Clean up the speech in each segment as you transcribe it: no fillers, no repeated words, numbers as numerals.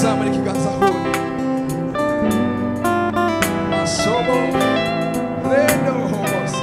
zamura ikiganza huye masomo reno hose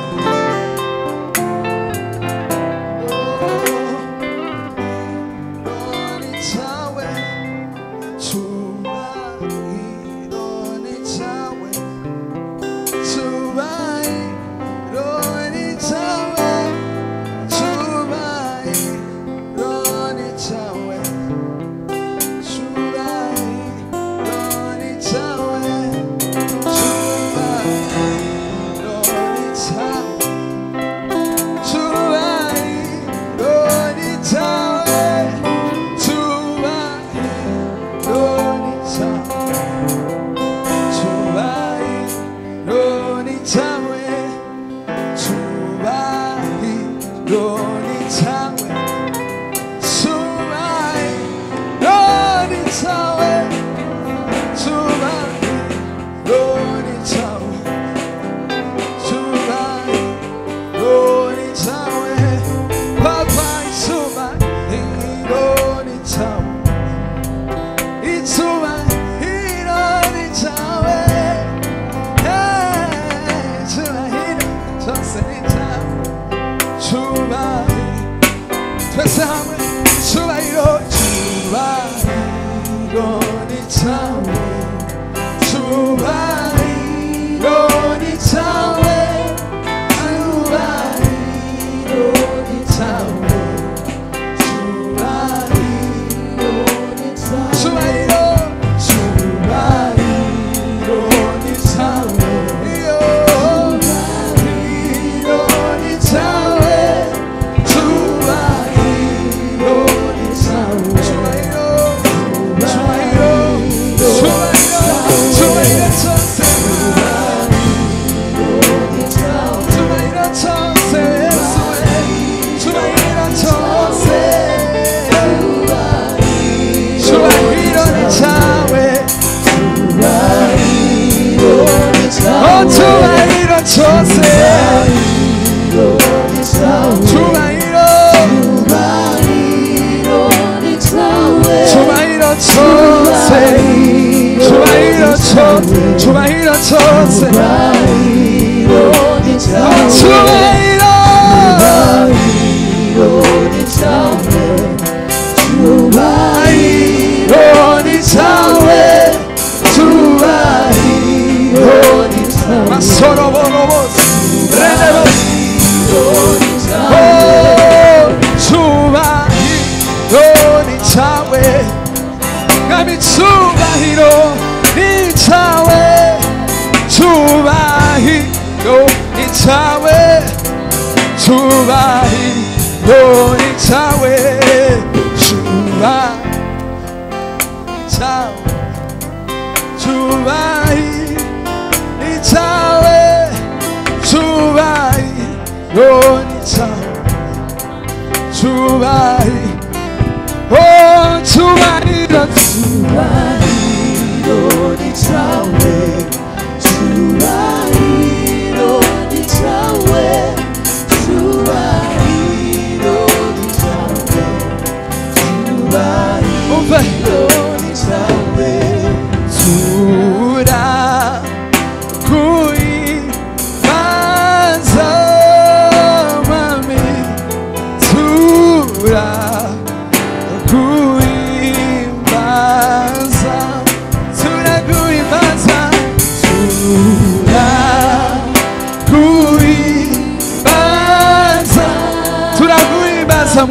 Turaguibaza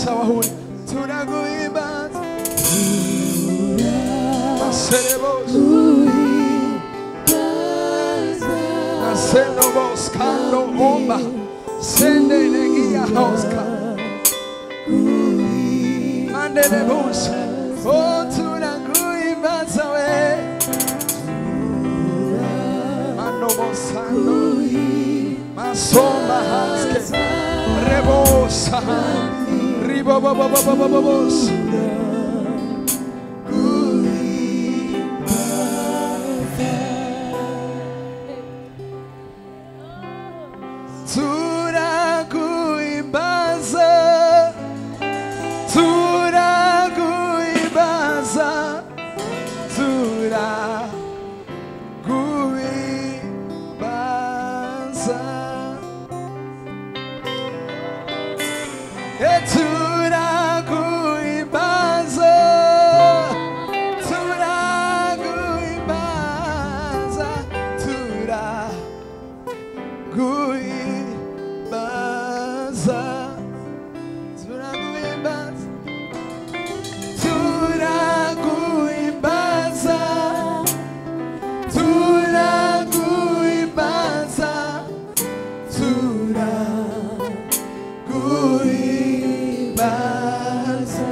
abahuri turaguhimbaza maserebos masenobos kando omba sende negia hoska mandelebos oh turaguhimbaza we manobosando masomba haske rebosa ribobobobobobos turaguhimbaza turaguhimbaza turaguhimbaza turaguhimbaza turaguhimbaza turaguhimbaza turaguhimbaza turaguhimbaza turaguhimbaza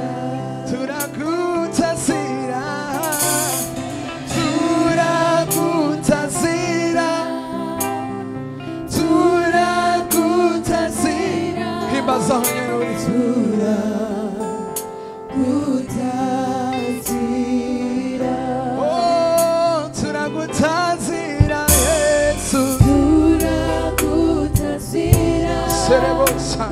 turagutasira turagutasira turagutasira himbaza honyine uri turagutasira oh turagutasira Yesu turagutasira serebosa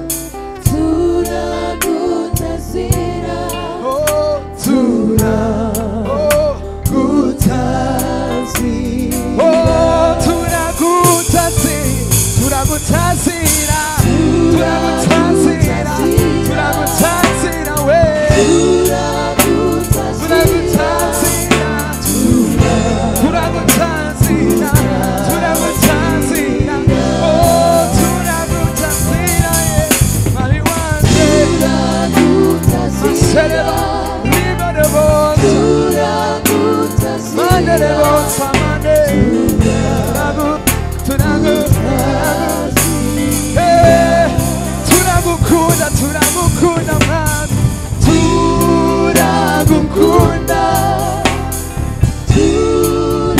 turagutasira oh turagutasira oh turagutasira turagutasira turagutasira we turagutasira turagutasira turagutasira oh turagutasira ye mami wanje masereba liberebosa mandelebosa mande turagukunda turagukunda mwami turagukunda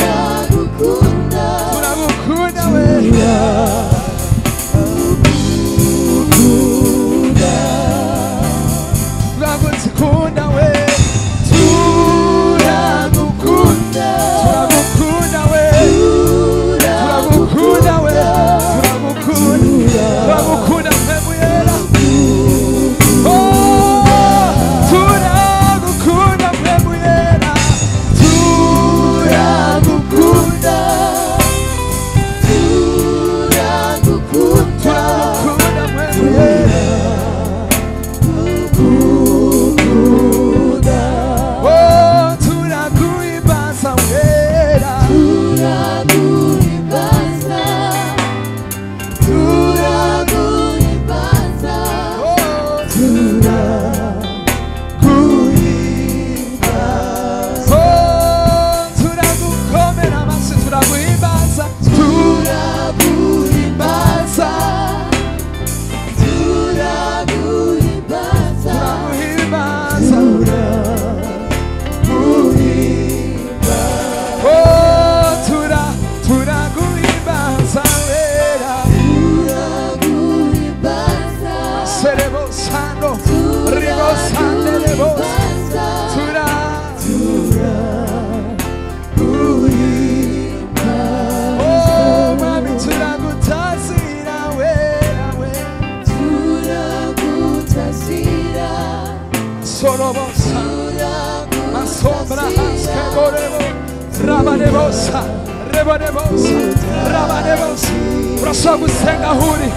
turagukunda turagukunda we turagukunda we turagukunda turagukunda we turagukunda we turagukunda twemuyera oh turagukunda twemuyera turagukunda turagukunda twemuyera oh turaguhimbaza wera turaguhimbaza turaguhimbaza oh turaguhimbaza oh turagukomera amasi turaguhimbaza turaguhimbaza turaguhimbaza turaguhimbaza oh turaguhimbaza wera turaguhimbaza serebosano ribosande rebosa oh mami turagutasira wera we turagutasira sorobosa masombra haske borebo rabanebosa rebanebosa rabanebosa urashobora gusenga huri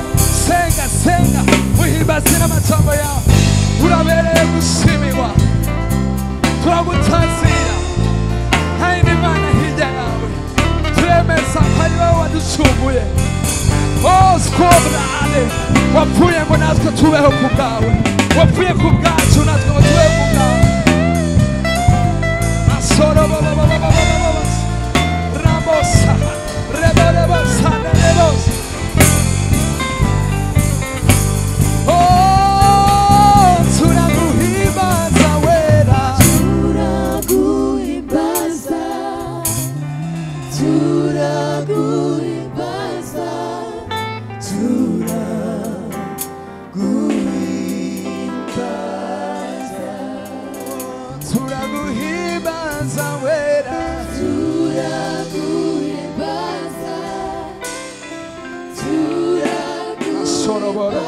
senga uhimbazira amatambo yawe urabereye gusimirwa turagutazira hari n'Imana hirya yawe turemeza ko ari wowe waducunguye oh skobrane wapfuye ngo natwe tubeho ku bwawe wapfuye ku bwacu natwe watuye ku bwawe asoro ramosa rebelebosa nerebosa turaguhimbaza wera turaguhimbaza turaguhimbaza turaguhimbaza wera turaguhimbaza asoroboro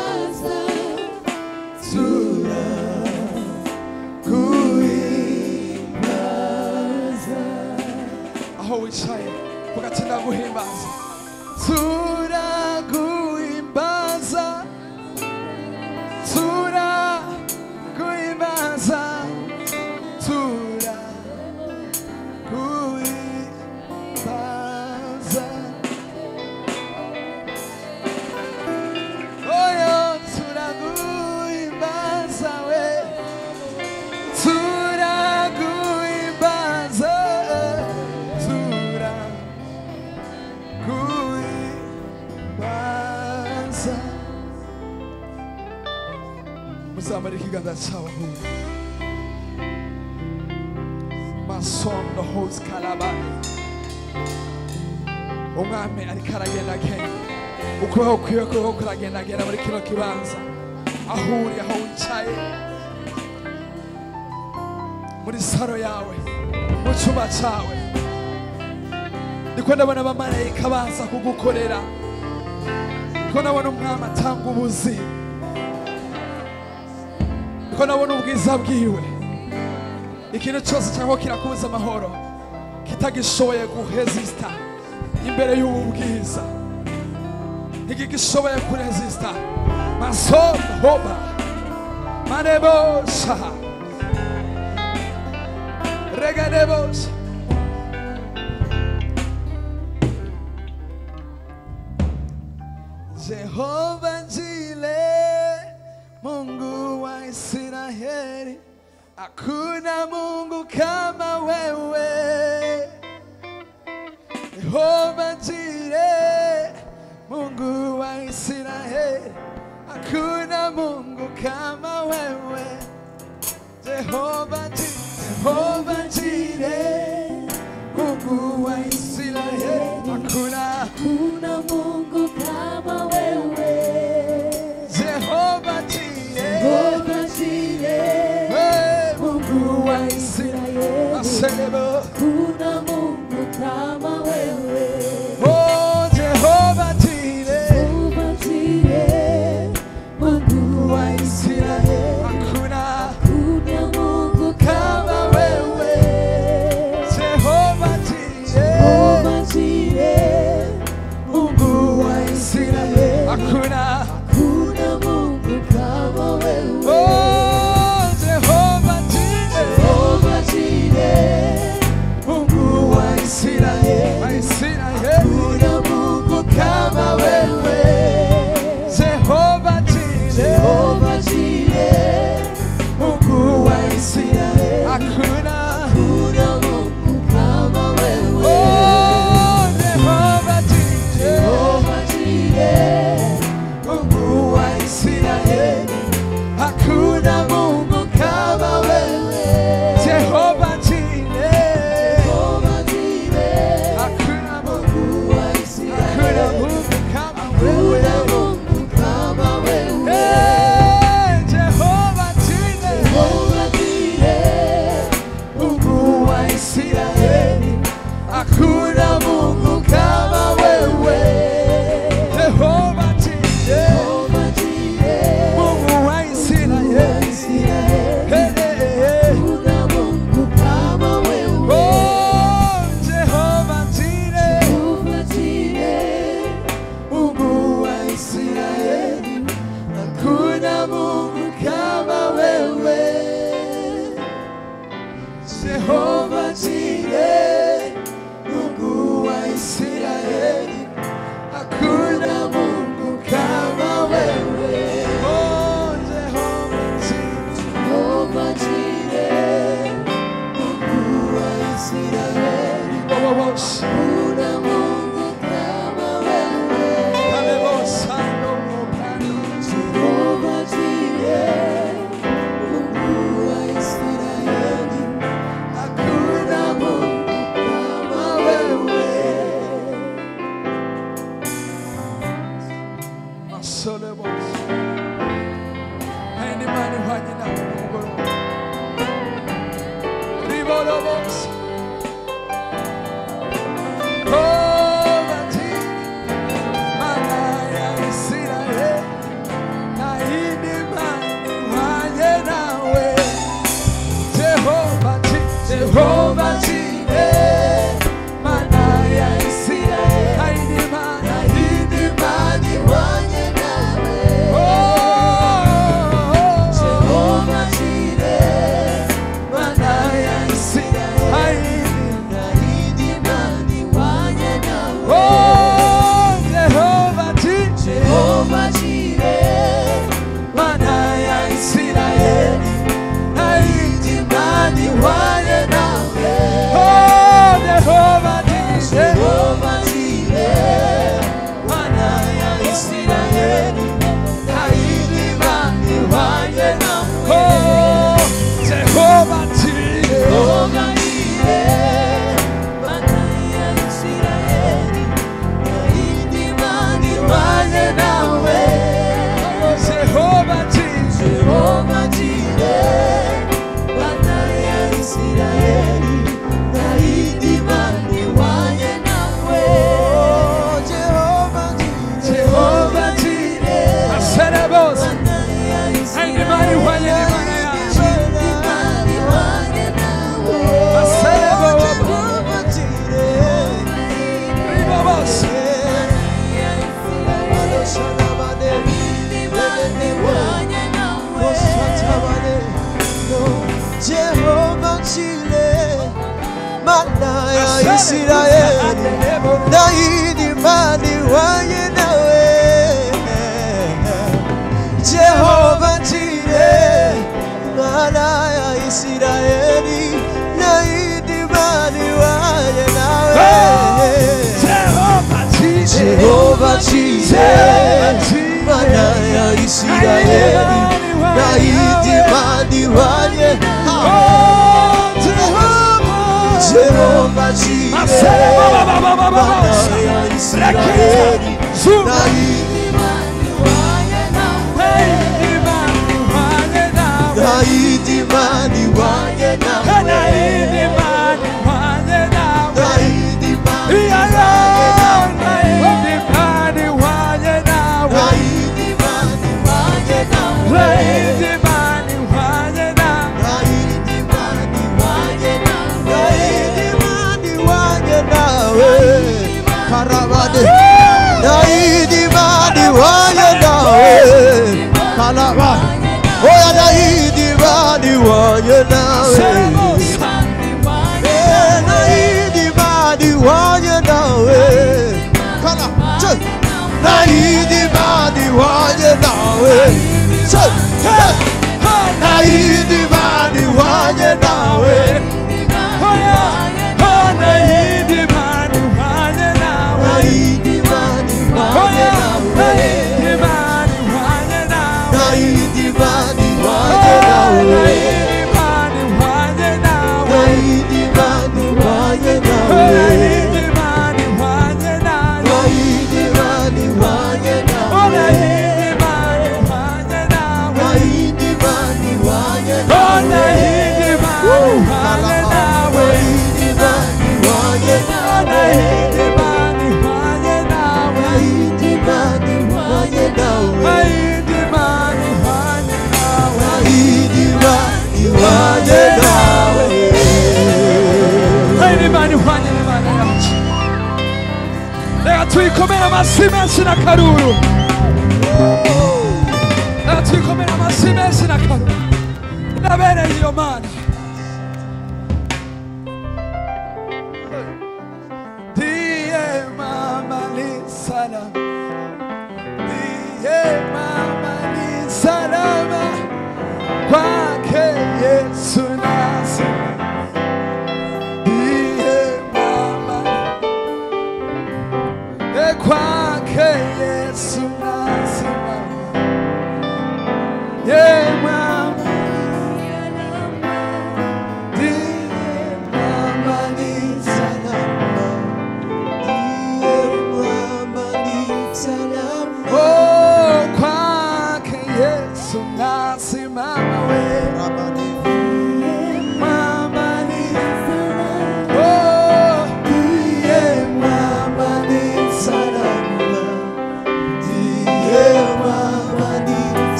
aho wicaye vuga ati ndaguhimbaza turaguhimbaza turaguhimbaza turaguhimbaza oyo turaguhimbaza we turaguhimbaza turaguhimbaza muzamara ikiganza cyawe huye masondo hose kalabane umwami ariko aragenda agenda ukuboko kwiwe kuriko kuragendagenda muri kino kibanza aho uri aho wicaye muri saro yawe mu cyumba cyawe ndiko ndabona abamarayika baza kugukorera ndiko ndabona umwami atanga ubuzima ndiko ndabona ubwiza bwiwe ikintu cyose cyangwa kirakubuza amahoro kitagishoboye guhezista imbere y'ubu bwiza ntigishoboye kurezista masomo hoba manebosha reganebosha Jehova Jile Mungu wa Israeli hakuna Mungu kama wewe Jehova Jile Mungu wa Israeli hakuna Mungu kama wewe Jehova Jile Mungu wa Israeli hakuna Mungu kama wewe Jehova Jile Mungu wa Israeli asema kuna Mungu kama wewe oh Jehova Jile Mungu wa Israeli hakuna Mungu kama wewe Jehova Jile Mungu wa Israeli hakuna Mungu kama wewe oh Jehova Jile Mungu wa Israeli hakuna Mungu kama wewe Jehova Jile Mungu wa Israeli hakuna Mungu kama wewe oh Jehova Jile Sole boss. Any man who had enough. Rivolo boss. Jehovah Jireh, Manaya Israel, Haidi mani wanye nawe. Jehovah Jireh, Manaya Israel, Haidi mani wanye nawe. Jehovah Jireh, Manaya Israel, Haidi mani wanye nawe. Jehovah Jireh, Manaya Israel, Haidi mani wanye nawe. Jehovah Jireh, Manaya Israel, Haidi mani wanye nawe. Jehovah Jireh, Manaya Israel, Haidi mani wanye nawe. Jehovah Jireh, Aserebos, Haidi mani wanye nawe. Aserebos, Ribobos, Jehovah Jireh, Manaya Israel, Haidi mani wanye nawe. Jehovah Jireh, Manaya Israel, Haidi mani wanye nawe. Jehovah Jireh, Manaya Israel, Haidi mani wanye nawe. Jehovah Jireh, Manaya Israel, Haidi mani wanye nawe. Haidi mani wanye nawe. Haidi mani wanye nawe. Haidi mani wanye nawe. Haidi mani wanye nawe. Haidi mani wanye nawe. Haidi mani wanye nawe. Haidi mani wanye nawe. Karavade. Haidi mani wanye nawe. Karavade. Oya Haidi mani wanye nawe. Haidi mani wanye nawe. Haidi mani wanye nawe. Haidi mani wanye nawe. Haidi mani wanye nawe. Haidi mani wanye nawe. Haidi mani wanye nawe. Haidi mani wanye nawe. Haidi mani wanye nawe. Haidi mani wanye nawe. Haidi mani wanye nawe. Reka tuyikomere amasi menshi na karuru. Reka tuyikomere amasi menshi na karuru. Inabereye iyo Mana. Diye mama ni salama. Diye mama ni salama. Kwake Yesu nasi. Kwake Yesu nasimama. Ye mama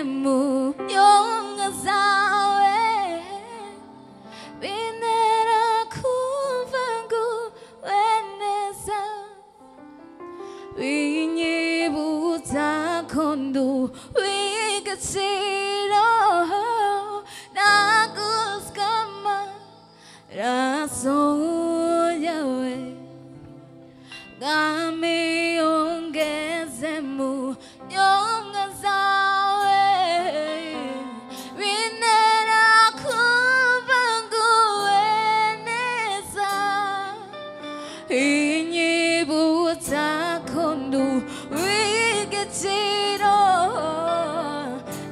mu nyonga zawe bintera kumva nguwe neza binyibutsa ko nduw'igiciro naguzwe amaraso yawe Mwami ongeze mu nyonga zawe bintera kumva nguwe neza inyibutsa ko nduw'igiciro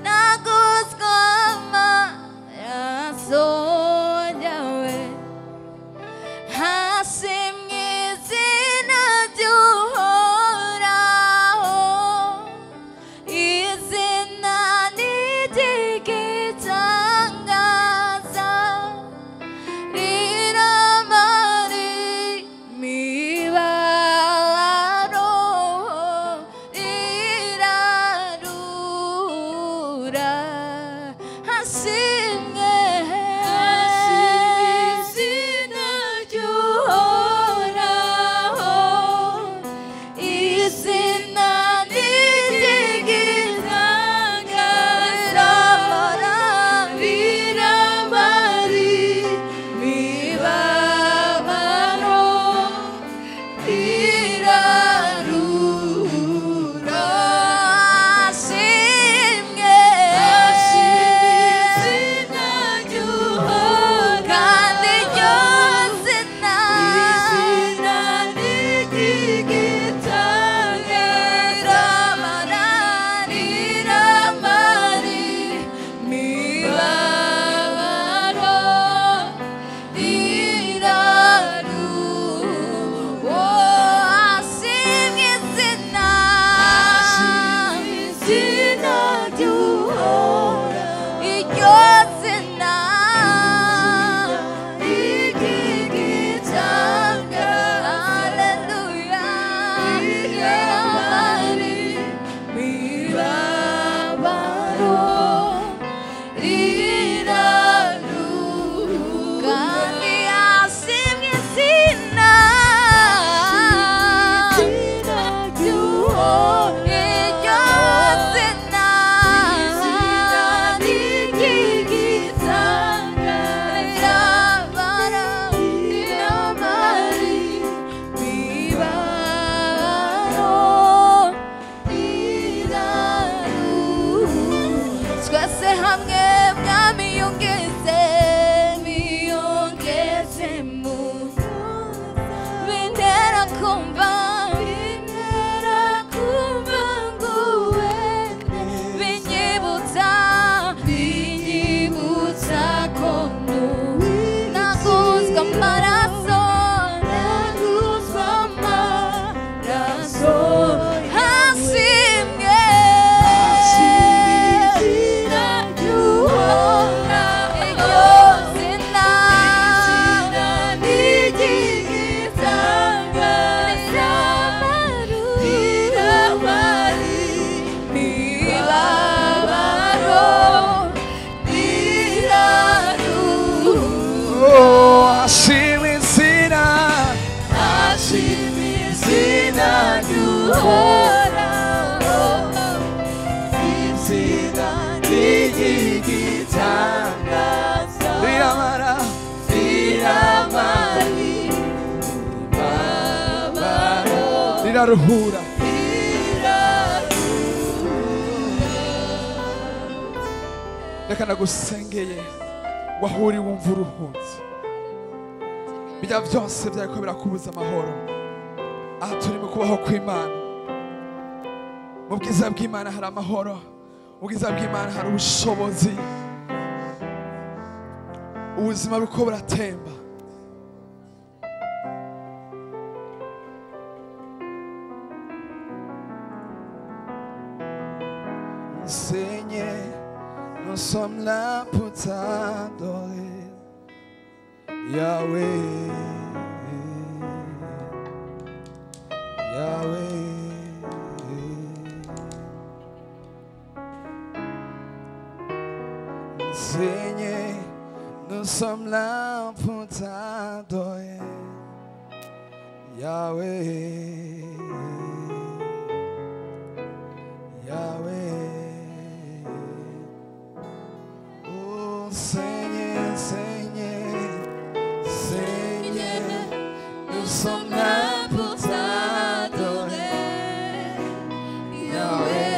naguzwe amaraso yawe hasimye izina ry'uhoraho izina n'iry'igitangaza riramara imibabaro rirarura hasimye izina ry'uhoraho izina n'iry'igitangaza riramara imibabaro rirarura hasimye izina ry'uhoraho kandi iryo zina riramara imibabaro rirarura hasimye izina ry'uhoraho iryo zina ry'igitangaza haleluya riramara imibabaro rirarura kandi hasimye izina ry'uhoraho iryo zina ry'igitangaza riramara imibabaro rirarura twese hamwe mwami yongeze miyongeze mu bintera kumva nguwe binyibutsa ko naguzwe amaraso hasimye izina ry'uhoraho iryo zina n'iry'igitangaza riramara imibabaro rirarura Oh, hashimwe izina ry'uhoraho izina ry'igitangaza riramara riramara imibabaro riraruhura reka nagusengeye wahuri wumva uruhutse bijya byose byariko birakubuza amahoro aha turi mu kubaho kw'Imana mu bwiza bw'Imana hari amahoro mu bwiza bw'Imana hari ubushobozi ubuzima buriko buratemba Seigneur, nous sommes là pour t'adorer, Yahweh, Yahweh. Seigneur, nous sommes là pour t'adorer. Yahweh, Yahweh. Oh Seigneur, Seigneur, Seigneur, nous sommes là pour t'adorer. Yahweh.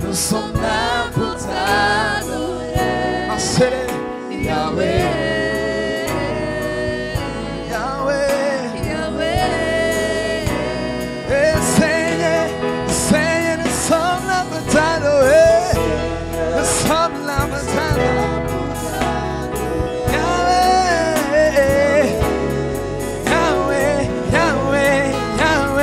Nous sommes là pour t'adorer. Yahweh, Yahweh, Yahweh. Et Seigneur, Seigneur, nous sommes là pour t'adorer. Nous sommes là pour t'adorer. Yahweh, Yahweh, Yahweh, Yahweh.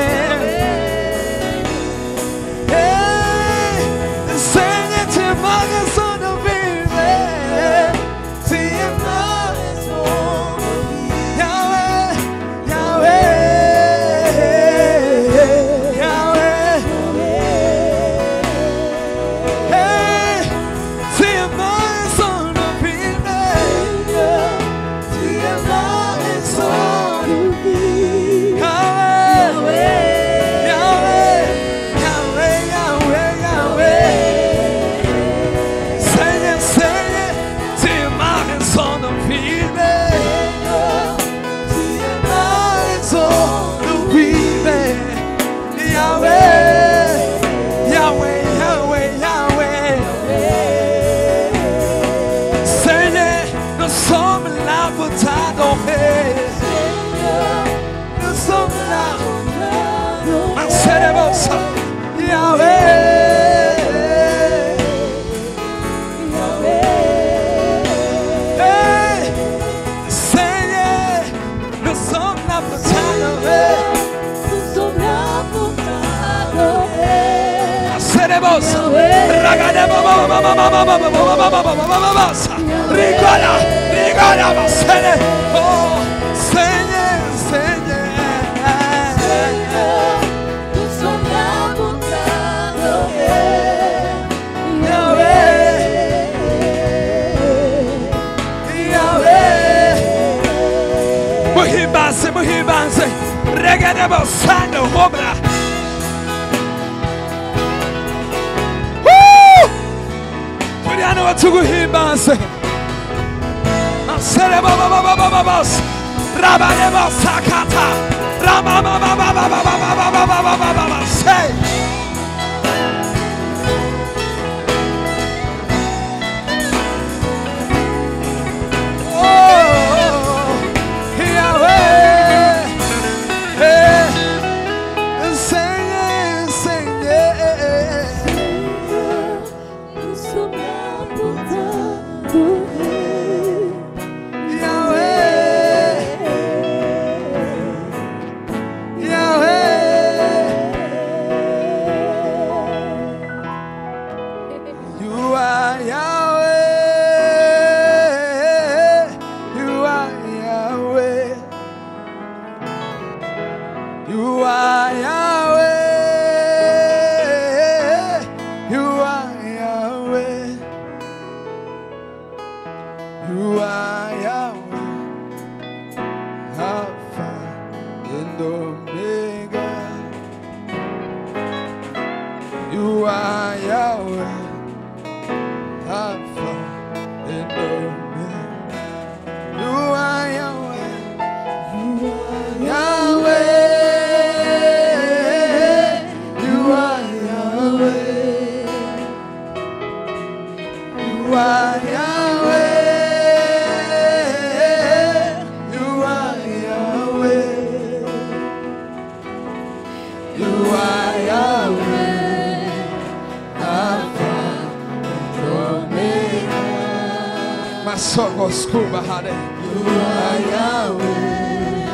Scuba Hare. You are Yahweh,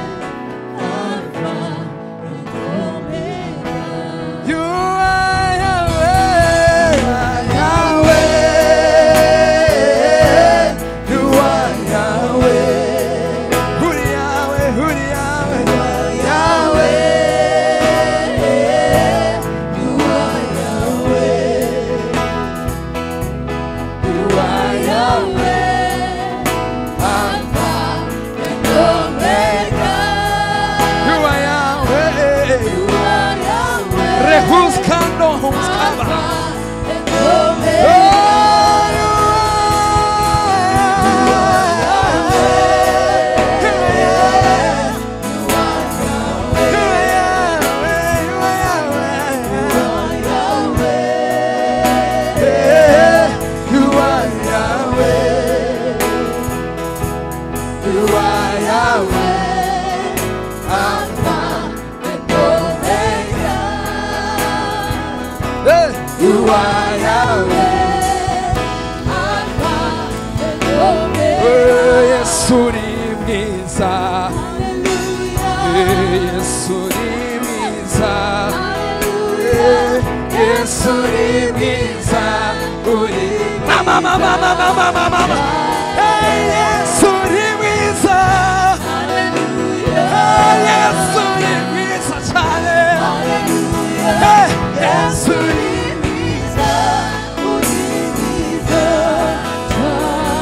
Alpha and Omega. You are Yahweh, Yahweh. You are Yahweh. Yesu ni mwiza, Yesu ni mwiza, uri mama mama mama mama mama. Yesu ni mwiza, Yesu ni mwiza cyane, Yesu ni mwiza, uri mwiza,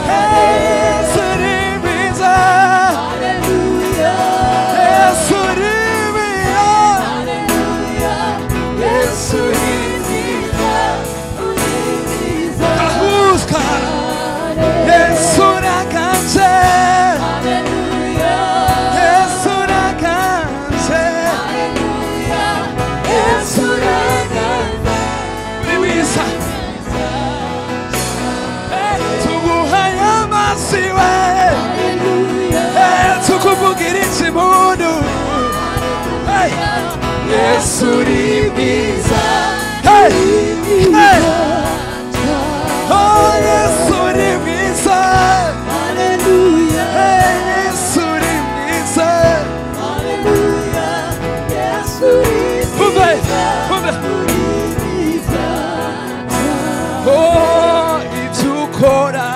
Yesu ni mwiza, Yesu ni mwiza, Yesu ni mwiza, uri mwiza, kahuska, Yesu nakanje, Yesu nakanje, Yesu nakanje, uri mwiza, tuguhaye amasiwe, tukuvugira ikimundu, Yesu uri mwiza, oh Yesu uri mwiza, Yesu uri mwiza, umve umve, oh ibyo ukora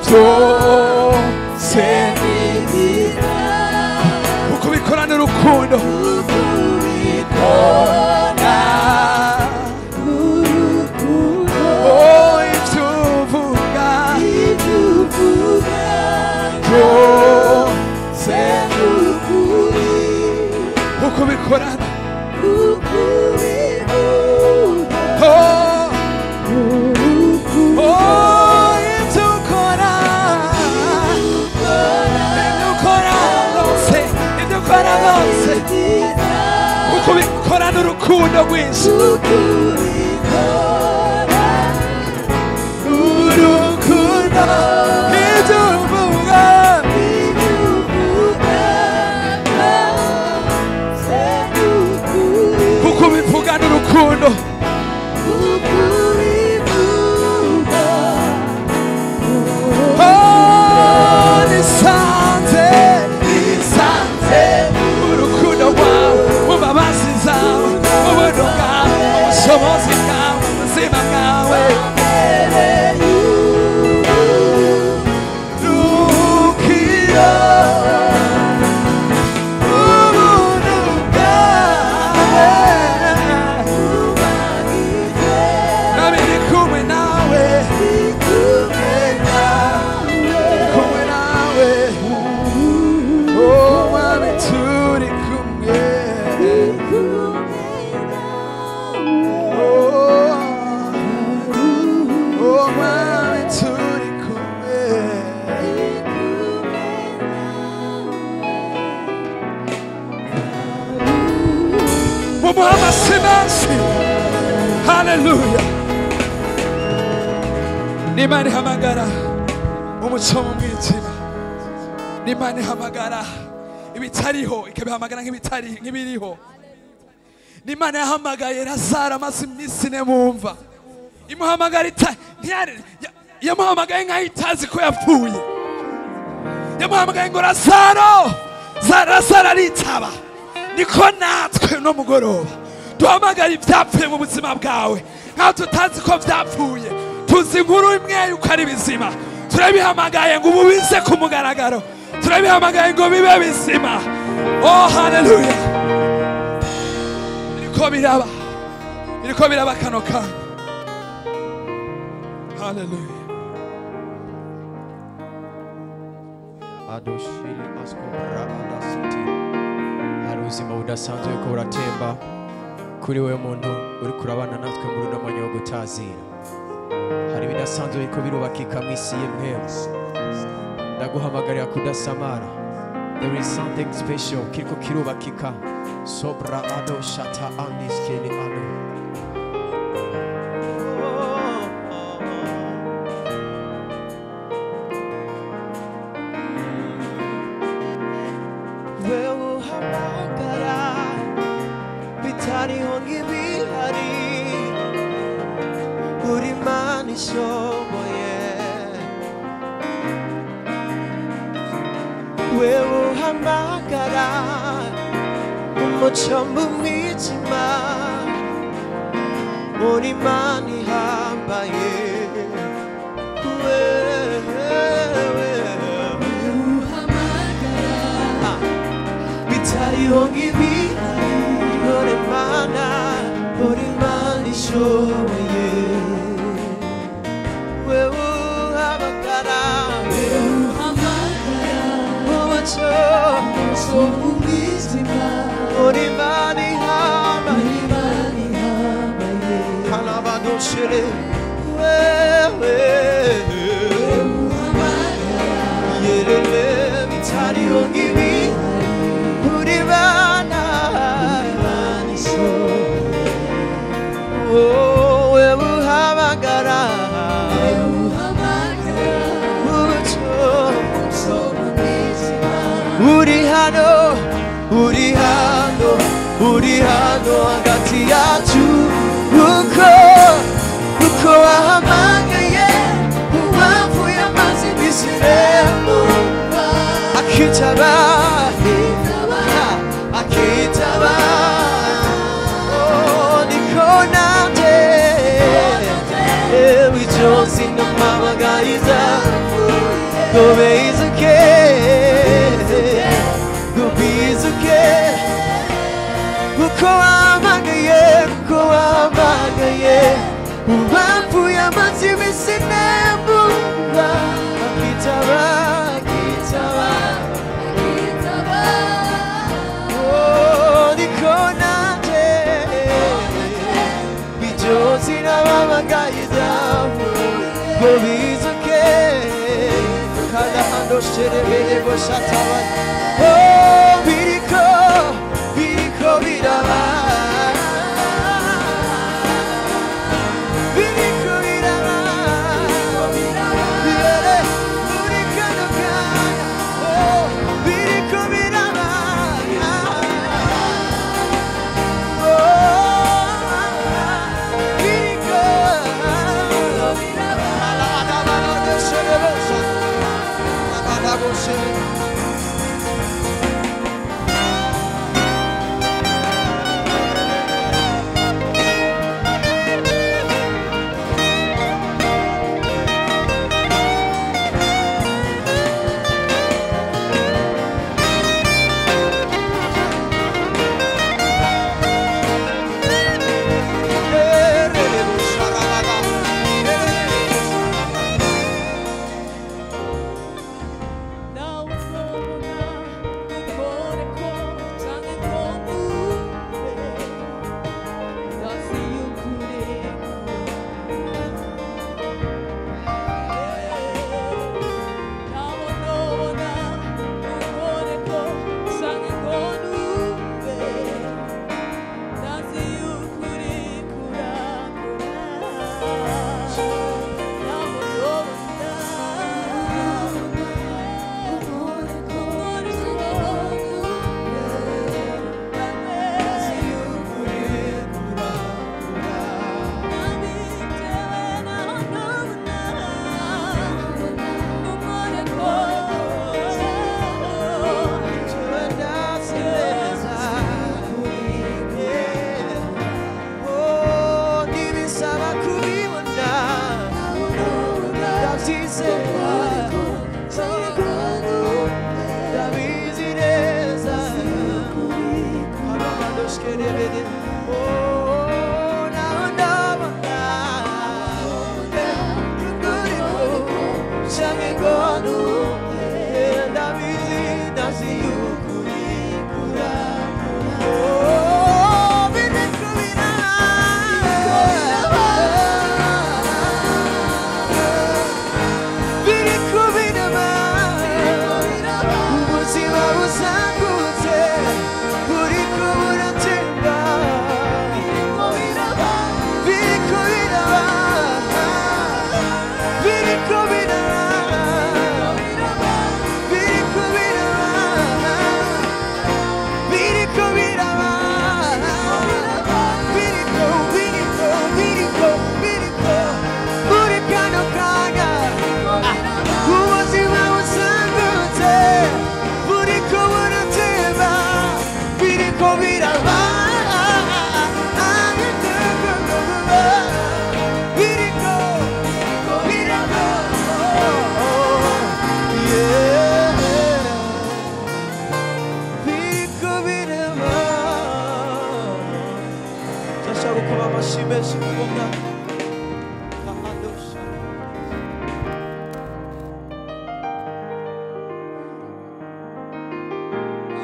byose ni byiza, uko bikorana urukundo, oh ibyo uvuga byose ni ukuri, uko bikorana, uko bikorana urukundo rwinshi, urukundo, ibyo uvuga uko bivugana urukundo, oh nisanze urukundo rwawe, mumbabazi zawe, ubuntu bwawe, ubushobozi bwawe, ubuzima bwawe, rukiro ubuntu bwawe, nami ndi kumwe nawe, kumwe nawe, oh mami turi kumwe, oh mami turi kumwe, mumuha amashyi menshi, haleluya. N'Imana ihamagara umuco mu mwijima, n'Imana ihamagara ibitariho ikabihamagara nk'ibiriho, n'Imana yahamagaye Lazaro amaze iminsi ine mumva, imuhamagara yamuhamagaye nk'aho itazi ko yapfuye, yamuhamagaye ngo Lazaro aritaba. Niko natwe no mugoroba duhamagara ibyapfuye mu buzima bwawe, nkaho tutazi ko byapfuye, tuzi inkuru imwe yuko ari bizima, turabihamagaye ngo ubu bize ku mugaragaro, turabihamagaye ngo bibe bizima. Oh haleluya, biriko biraba kano kanya, haleluya. Adoshiri askobra adasiti, hari ubuzima budasanzwe ko buratemba kuri wewe muntu uri kurabana natwe muri uno mwanya wo gutazira, hari ibidasanzwe ko birubakika mu isi y'impeho, ndaguhamagarira kudasamara. There is something special kiriko kirubakika, sobra ado shata aniskeli ado. wewe uhamagara umuco mu mwijima uri Imana ihambaye bitariho nk'ibihari uri Imana ishoboye wewe uhamagara umuco mu mwijima uri Imana ihambaye kalabadoshere wewe yerele bitariho nk'ibihari uri Imana ishoboye wewe uhamagara uri hano hagati yacu uko wahamagaye uwavuye amazi mbisiremo akitaba niko nanje wijonsi namamagariza gobeyizuke uko wahamagaye uwapfuye amazi mbisinembuba akitaba niko nanje bijosi namamagariza gobizuke kalahando sherebere boshatawa biriko biraba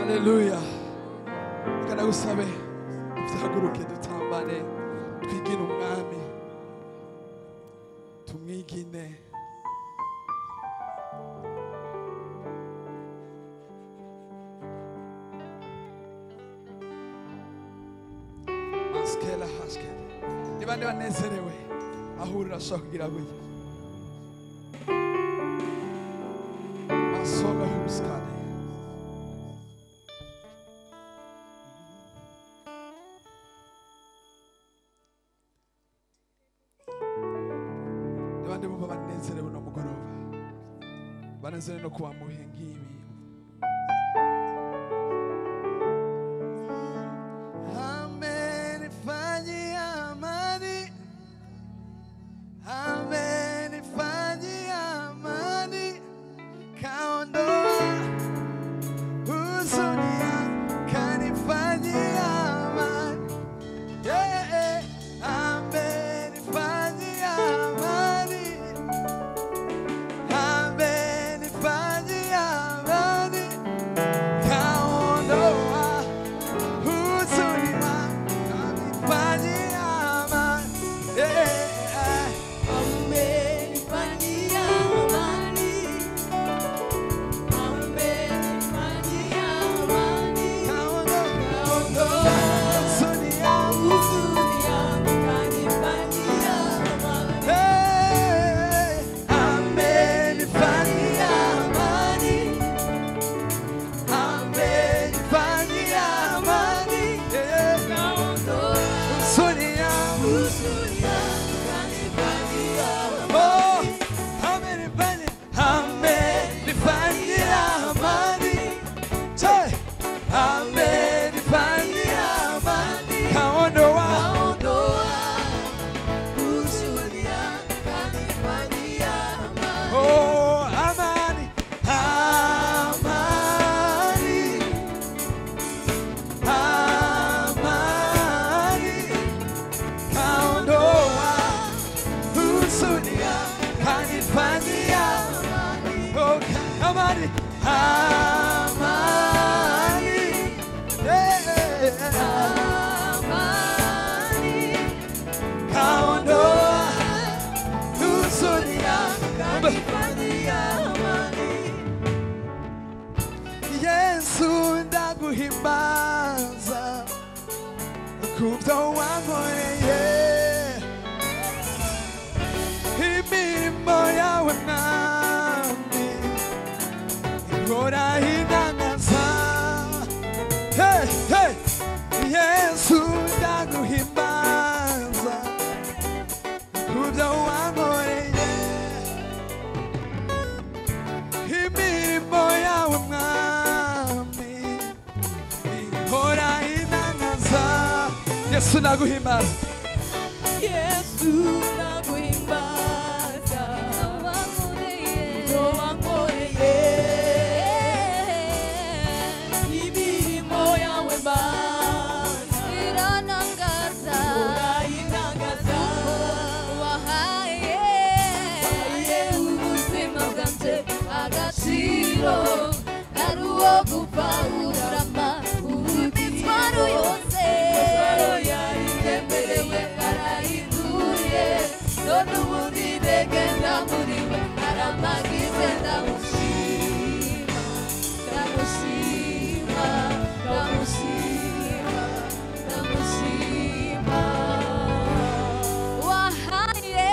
Haleluya. Reka ndagusabe duhaguruke dutambane twigine umwami tumwigine. Maskela haskela niba banezerewe aho urashaka kugira gutya masono huskane. Niba bumva banezerewe no mugoroba banezerewe no kuba muhe nk'ibi. Yesu ndaguhimbaza kubyo wankoreye imirimo yawe mwami ihora inangaza. Hey, hey. Yesu ndaguhimbaza kubyo wankoreye imirimo yawe mwami ihora inangaza. Yesu ndaguhimbaza. Yesu ndaguhimbaza ibyo wankoreye imirimo yawe Mana iranangaza urayinangaza wahaye ubuzima bwanjye agaciro ari uwo gupfa urama imitwaro yose yayiremerewe arayiduye none ubundi ndegenda muri we aramagize ndamushima ndamushima ndamushima ndamushima wahaye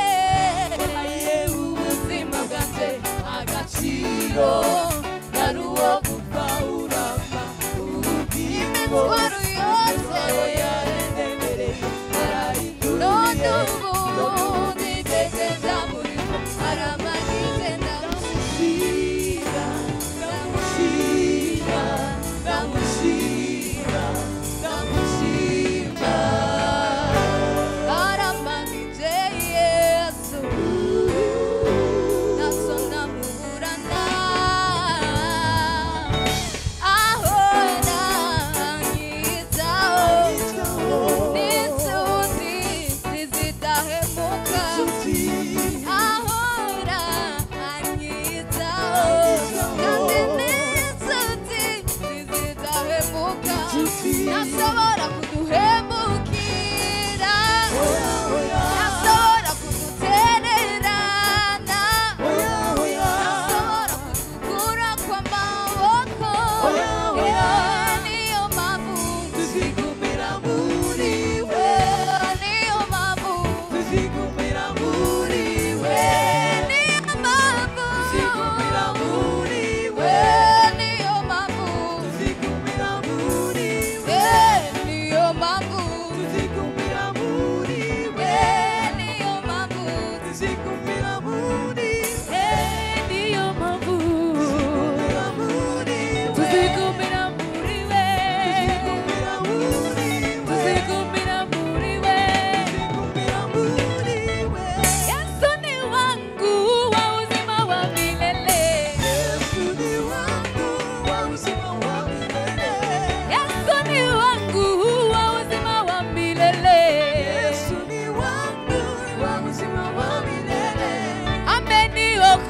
ubuzima bwanjye agaciro ari uwo gupfa urama imitwaro yose yaremerewe none ubundi ndegenda muri we aramagize ndamushima ndamushima ndamushima ndamushima aramanije Yesu naso namuburana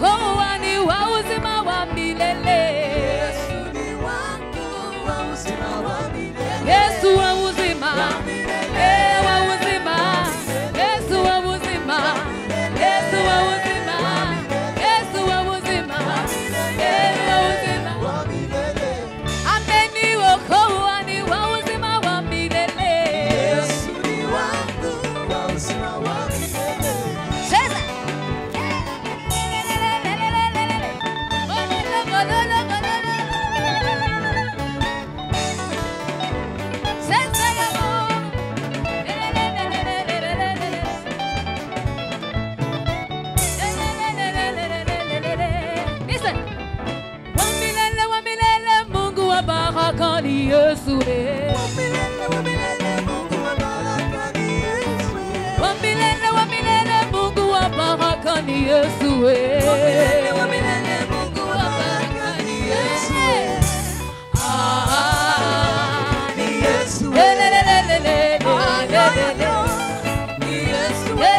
wokoa ni wa uzima wa milele. Yesu ni wangu wa uzima wa milele. Yesu wa uzima, wa uzima, Yesu wa uzima, Yesu wa uzima, Yesu wa uzima, Wa milele. ameni wokoa ni wa uzima wa milele. Yesu ni wangu wa uzima wa milele. Cheza. Listen. Wa milele Mungu wa baraka ni Yesu. Wa milele Mungu wa baraka ni Yesu. Wa milele Mungu wa baraka ni Yesu. Wa milele Mungu wa baraka ni Yesu. Ni Yesu. Ni Yesu. Ni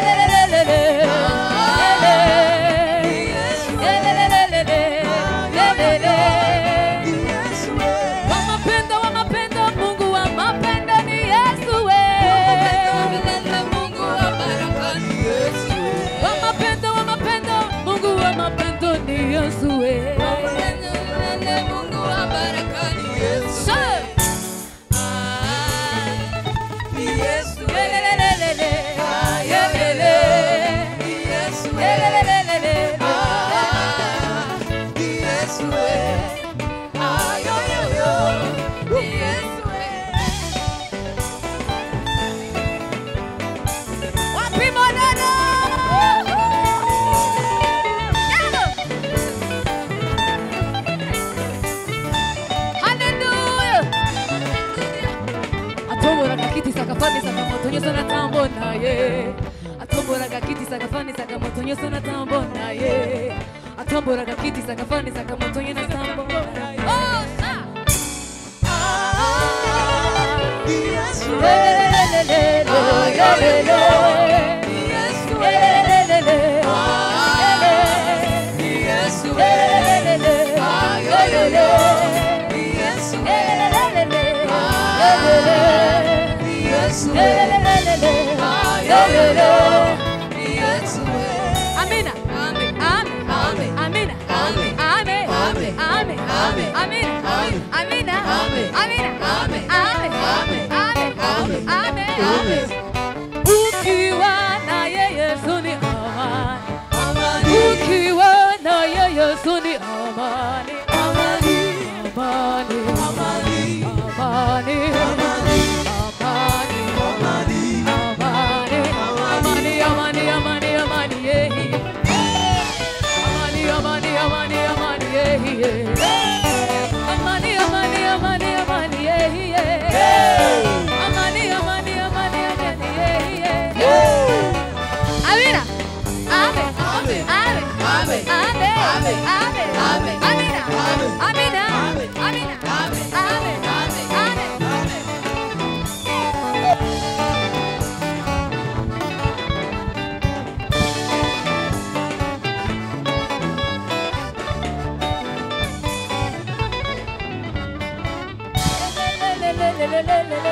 Yesu. Wa mapendo Mungu wa mapendo ni Yesu. Mungu wa baraka ni Yesu. Wa mapendo Mungu wa mapendo ni Yesu. Mungu wa baraka ni Yesu. Ni Yesu. Ni Yesu. Ni Yesu. Yo yo yo. Ni Yesu. Wapi monano? Hallelujah. Atombora kakiti sakafani sakamotonyo sana tambo naye. Atombora kakiti sakafani sakamotonyo sana tambo naye. Atombora kakiti sakafani sakamotonyo na tambo naye. Oh, sa. Ni Yesu. Lelelelele. Ni Yesu. Lelelelele. Ni Yesu. Lelelelele. Yo yo yo. Ni Yesu. Lelelelele. Ni Yesu. Lelelelele. Yo yo yo. Ni Yesu. Amina. Amen. Amen. Amen. Amina. Amen. Amen. Amen. Amen. Amen. Amina. Amen. Amina. Amen. Amina. Amen. Amen. Amen. Amen. Amen. Amen. Amen. Ukiwa naye Yesu ni amani. Amani. Ukiwa naye Yesu ni amani. Amani. Amani. Amani. Amani. Amani. Amani. Amani. Amani. Amani. Amani. Amani. Amani. Yeah. Amani. Amani. Amani. Amani. Yeah. Amani. Amani. Amani. Amani. Yeah. Amani. Amani. Amani. Amani. Yeah. Amina. Amen. Amen. Amen. Amen. Amen. Amen. Amen. Amen. Amina. Amen. Amina. Amen. Amina. Amen. Amen. Amen.